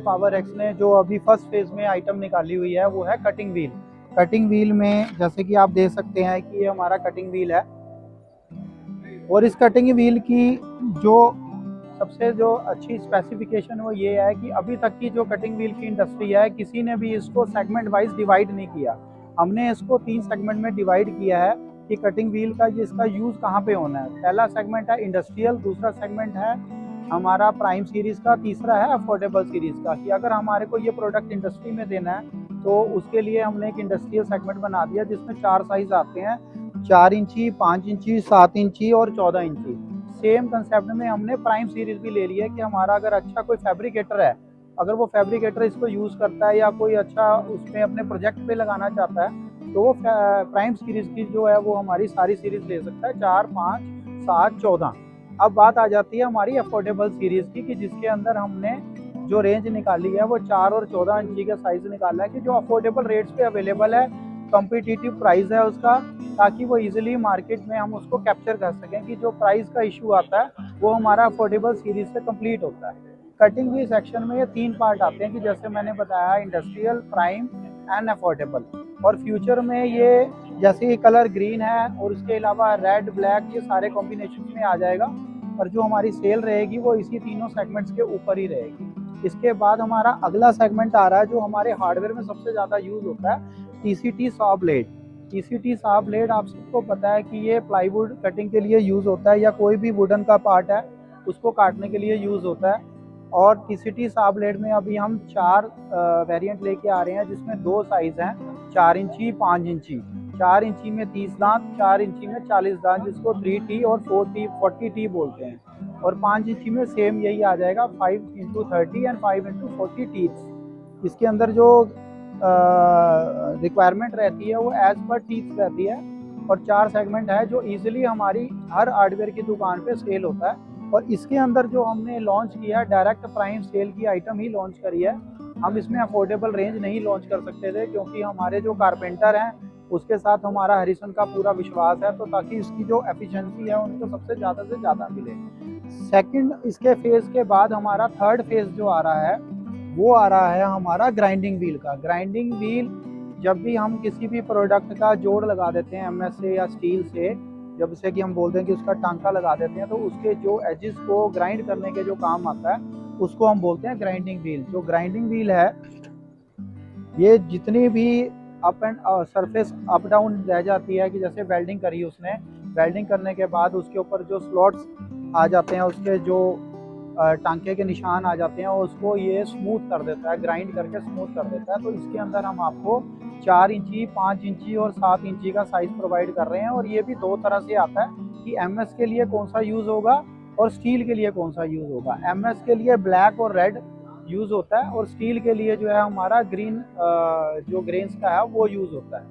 Power x ने जो अभी फर्स्ट फेज में आइटम निकाली हुई है वो है कटिंग व्हील। कटिंग व्हील में जैसे कि आप देख सकते हैं कि ये हमारा कटिंग व्हील है और इस कटिंग व्हील की जो सबसे जो अच्छी स्पेसिफिकेशन वो ये है कि अभी तक की जो कटिंग व्हील की इंडस्ट्री है किसी ने भी इसको सेगमेंट वाइज डिवाइड नहीं किया। हमने इसको 3 सेगमेंट में डिवाइड किया है कि कटिंग व्हील का जिसका यूज़ कहाँ पे होना है। पहला सेगमेंट है इंडस्ट्रियल, दूसरा सेगमेंट है हमारा प्राइम सीरीज़ का, तीसरा है अफोर्डेबल सीरीज़ का। कि अगर हमारे को ये प्रोडक्ट इंडस्ट्री में देना है तो उसके लिए हमने एक इंडस्ट्रियल सेगमेंट बना दिया जिसमें 4 साइज़ आते हैं, 4 इंची, 5 इंची, 7 इंची और 14 इंची। सेम कंसेप्ट में हमने प्राइम सीरीज भी ले लिया है कि हमारा अगर अच्छा कोई फैब्रिकेटर है, अगर वो फैब्रिकेटर इसको यूज़ करता है या कोई अच्छा उसमें अपने प्रोजेक्ट पे लगाना चाहता है तो वो प्राइम सीरीज की जो है वो हमारी सारी सीरीज ले सकता है, 4, 5, 7, 14। अब बात आ जाती है हमारी अफोर्डेबल सीरीज की कि जिसके अंदर हमने जो रेंज निकाली है वो 4 और 14 इंची का साइज निकाला है कि जो अफोर्डेबल रेट्स पे अवेलेबल है, कॉम्पिटिटिव प्राइस है उसका, ताकि वो इजीली मार्केट में हम उसको कैप्चर कर सकें कि जो प्राइस का इशू आता है वो हमारा अफोर्डेबल सीरीज से कंप्लीट होता है। कटिंग व्हील सेक्शन में ये 3 पार्ट आते हैं कि जैसे मैंने बताया इंडस्ट्रियल, प्राइम एंड अफोर्डेबल। और फ्यूचर में ये जैसे ये कलर ग्रीन है और उसके अलावा रेड, ब्लैक, ये सारे कॉम्बिनेशन में आ जाएगा और जो हमारी सेल रहेगी वो इसी तीनों सेगमेंट्स के ऊपर ही रहेगी। इसके बाद हमारा अगला सेगमेंट आ रहा है जो हमारे हार्डवेयर में सबसे ज़्यादा यूज़ होता है, TCT saw blade. TCT saw blade आप सबको पता है कि ये प्लाईवुड कटिंग के लिए यूज़ होता है या कोई भी वुडन का पार्ट है उसको काटने के लिए यूज़ होता है। और टीसीटी सॉ ब्लेड में अभी हम 4 वेरिएंट लेके आ रहे हैं जिसमें 2 साइज़ हैं, 4 इंची, 5 इंची। 4 इंची में 30 दांत, 4 इंची में 40 दांत, जिसको 3T और 40T बोलते हैं। और 5 इंची में सेम यही आ जाएगा, 5x30 एंड 5x40 टीथ। इसके अंदर जो रिक्वायरमेंट रहती है वो एज पर टीथ रहती है। और 4 सेगमेंट है जो इजीली हमारी हर हार्डवेयर की दुकान पे सेल होता है। और इसके अंदर जो हमने लॉन्च किया है डायरेक्ट प्राइम सेल की आइटम ही लॉन्च करी है। हम इसमें अफोर्डेबल रेंज नहीं लॉन्च कर सकते थे क्योंकि हमारे जो कारपेंटर हैं उसके साथ हमारा हरिसन का पूरा विश्वास है, तो ताकि इसकी जो एफिशिएंसी है उनको सबसे ज़्यादा मिले। सेकंड इसके फेज़ के बाद हमारा थर्ड फेज़ जो आ रहा है वो आ रहा है हमारा ग्राइंडिंग व्हील का। ग्राइंडिंग व्हील जब भी हम किसी भी प्रोडक्ट का जोड़ लगा देते हैं एमएस से या स्टील से, जब से कि हम बोलते हैं कि उसका टांका लगा देते हैं तो उसके जो एजेस को ग्राइंड करने के जो काम आता है उसको हम बोलते हैं ग्राइंडिंग व्हील। जो ग्राइंडिंग व्हील है ये जितनी भी up and surface up down रह जाती है कि जैसे वेल्डिंग करी उसने, वेल्डिंग करने के बाद उसके ऊपर जो स्लॉट्स आ जाते हैं, उसके जो टांके के निशान आ जाते हैं, उसको ये स्मूथ कर देता है, ग्राइंड करके स्मूथ कर देता है। तो इसके अंदर हम आपको 4 इंची, 5 इंची और 7 इंची का साइज़ प्रोवाइड कर रहे हैं। और ये भी 2 तरह से आता है कि एमएस के लिए कौन सा यूज़ होगा और स्टील के लिए कौन सा यूज़ होगा। एमएस के लिए ब्लैक और रेड यूज़ होता है और स्टील के लिए जो है हमारा ग्रीन जो ग्रेन्स का है वो यूज़ होता है।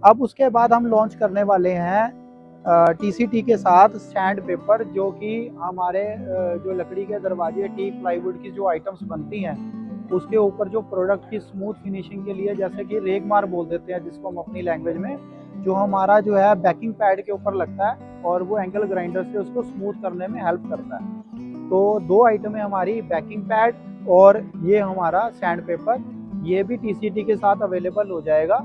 अब उसके बाद हम लॉन्च करने वाले हैं टीसीटी के साथ सैंड पेपर, जो कि हमारे जो लकड़ी के दरवाजे, टीक, प्लाईवुड की जो आइटम्स बनती हैं उसके ऊपर जो प्रोडक्ट की स्मूथ फिनिशिंग के लिए, जैसे कि रेगमार बोल देते हैं जिसको हम अपनी लैंग्वेज में, जो हमारा जो है बैकिंग पैड के ऊपर लगता है और वो एंगल ग्राइंडर से उसको स्मूथ करने में हेल्प करता है। तो 2 आइटम है हमारी, बैकिंग पैड और ये हमारा सैंड पेपर। ये भी टीसीटी के साथ अवेलेबल हो जाएगा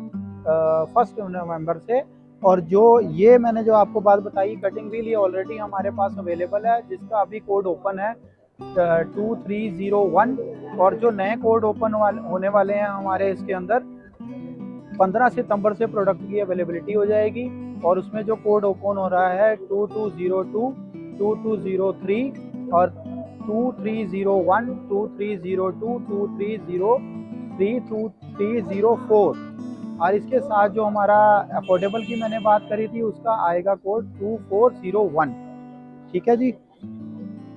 1 नवंबर से। और जो ये मैंने जो आपको बात बताई कटिंग व्हील, ये ऑलरेडी हमारे पास अवेलेबल है जिसका अभी कोड ओपन है 2301। और जो नए कोड ओपन होने वाले हैं हमारे इसके अंदर 15 सितंबर से प्रोडक्ट की अवेलेबिलिटी हो जाएगी। और उसमें जो कोड ओपन हो रहा है 2202, 2203 और 2301, 2302, 2303, 2304। और इसके साथ जो हमारा अफोर्डेबल की मैंने बात करी थी उसका आएगा कोड 2401। ठीक है जी।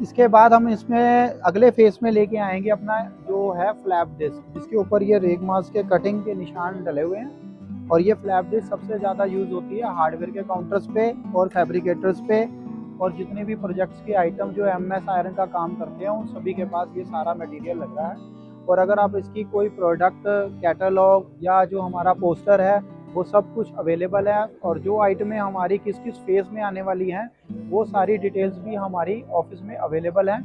इसके बाद हम इसमें अगले फेस में लेके आएंगे अपना जो है फ्लैप डिस्क, जिसके ऊपर ये रेगमास के कटिंग के निशान डले हुए हैं। और ये फ्लैप डिस्क सबसे ज़्यादा यूज़ होती है हार्डवेयर के काउंटर्स पे और फैब्रिकेटर्स पे। और जितने भी प्रोजेक्ट्स के आइटम जो एमएस आयरन का काम करते हैं उन सभी के पास ये सारा मटेरियल लग रहा है। और अगर आप इसकी कोई प्रोडक्ट कैटलॉग या जो हमारा पोस्टर है वो सब कुछ अवेलेबल है। और जो आइटमें हमारी किस किस फेज़ में आने वाली हैं वो सारी डिटेल्स भी हमारी ऑफिस में अवेलेबल हैं।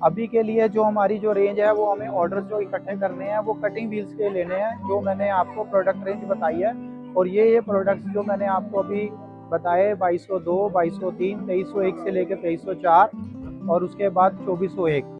अभी के लिए जो हमारी जो रेंज है वो हमें ऑर्डर जो इकट्ठे करने हैं वो कटिंग व्हील्स के लेने हैं, जो मैंने आपको प्रोडक्ट रेंज बताई है। और ये प्रोडक्ट्स जो मैंने आपको अभी बताए 2202, 2203, 2301 से लेकर 2304 और उसके बाद 2401।